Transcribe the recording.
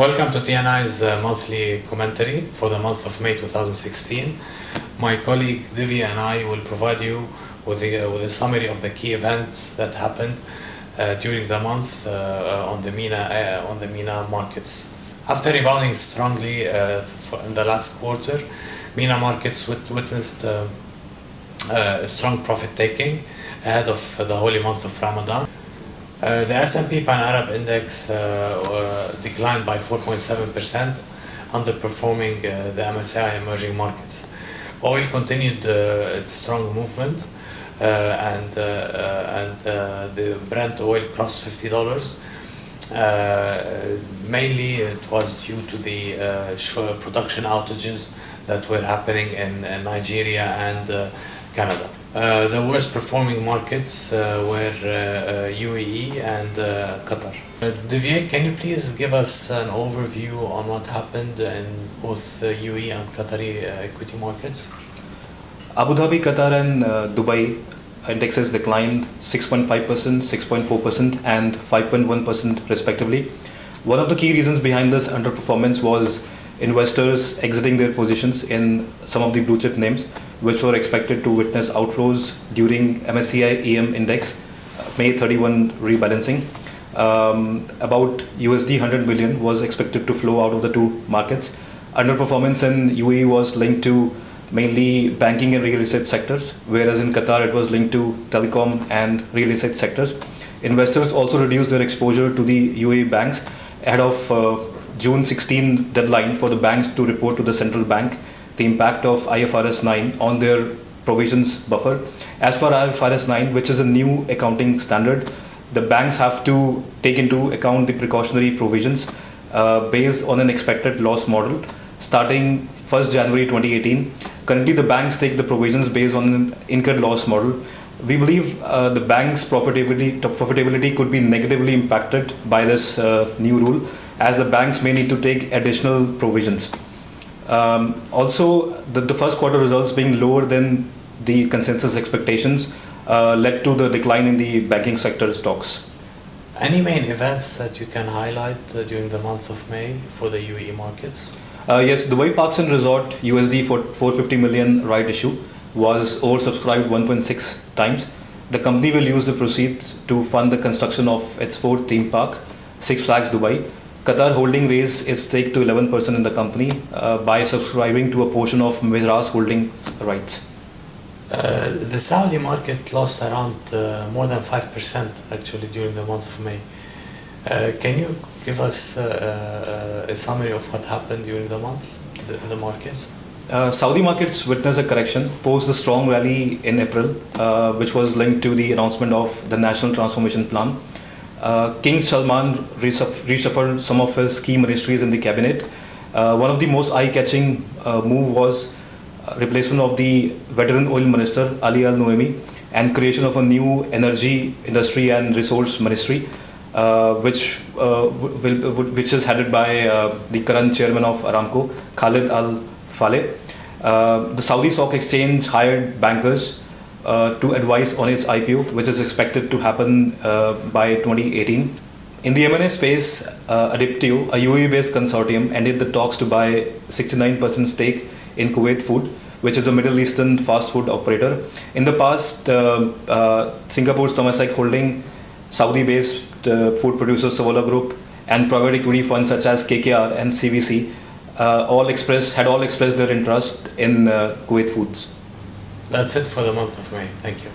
Welcome to TNI's monthly commentary for the month of May 2016. My colleague Divya and I will provide you with a summary of the key events that happened during the month on the MENA markets. After rebounding strongly in the last quarter, MENA markets witnessed strong profit taking ahead of the holy month of Ramadan. The S&P Pan-Arab Index declined by 4.7%, underperforming the MSCI emerging markets. Oil continued its strong movement, and the Brent oil crossed $50. Mainly it was due to the production outages that were happening in Nigeria and Canada. The worst performing markets were UAE and Qatar. Divya, can you please give us an overview on what happened in both UAE and Qatari equity markets? Abu Dhabi, Qatar and Dubai indexes declined 6.5%, 6.4% and 5.1% respectively. One of the key reasons behind this underperformance was investors exiting their positions in some of the blue chip names, which were expected to witness outflows during MSCI EM index May 31 rebalancing. About USD 100 million was expected to flow out of the two markets. Underperformance in UAE was linked to mainly banking and real estate sectors, whereas in Qatar it was linked to telecom and real estate sectors. Investors also reduced their exposure to the UAE banks ahead of June 16 deadline for the banks to report to the central bank the impact of IFRS 9 on their provisions buffer. As per IFRS 9, which is a new accounting standard, the banks have to take into account the precautionary provisions based on an expected loss model starting 1st January 2018. Currently, the banks take the provisions based on an incurred loss model. We believe the bank's profitability could be negatively impacted by this new rule, as the banks may need to take additional provisions. Also, the first quarter results being lower than the consensus expectations led to the decline in the banking sector stocks. Any main events that you can highlight during the month of May for the UAE markets? Yes, Dubai Parks and Resort USD for 450 million right issue was oversubscribed 1.6 times. The company will use the proceeds to fund the construction of its fourth theme park, Six Flags Dubai. Qatar Holding raised its stake to 11% in the company by subscribing to a portion of Miraas Holding rights. The Saudi market lost around more than 5% actually during the month of May. Can you give us a summary of what happened during the month in the markets? Saudi markets witnessed a correction post the strong rally in April, which was linked to the announcement of the National Transformation Plan. King Salman reshuffled some of his key ministries in the cabinet. One of the most eye-catching move was replacement of the veteran oil minister Ali Al Noemi and creation of a new energy, industry and resource ministry, which is headed by the current chairman of Aramco, Khalid Al Faleh. The Saudi Stock Exchange hired bankers to advise on its IPO, which is expected to happen by 2018. In the M&A space, Adiptio, a UAE-based consortium, ended the talks to buy 69% stake in Kuwait Food, which is a Middle Eastern fast food operator. In the past, Singapore's Temasek Holding, Saudi-based food producer Savola Group, and private equity funds such as KKR and CVC had all expressed their interest in Kuwait Foods. That's it for the month of May. Thank you.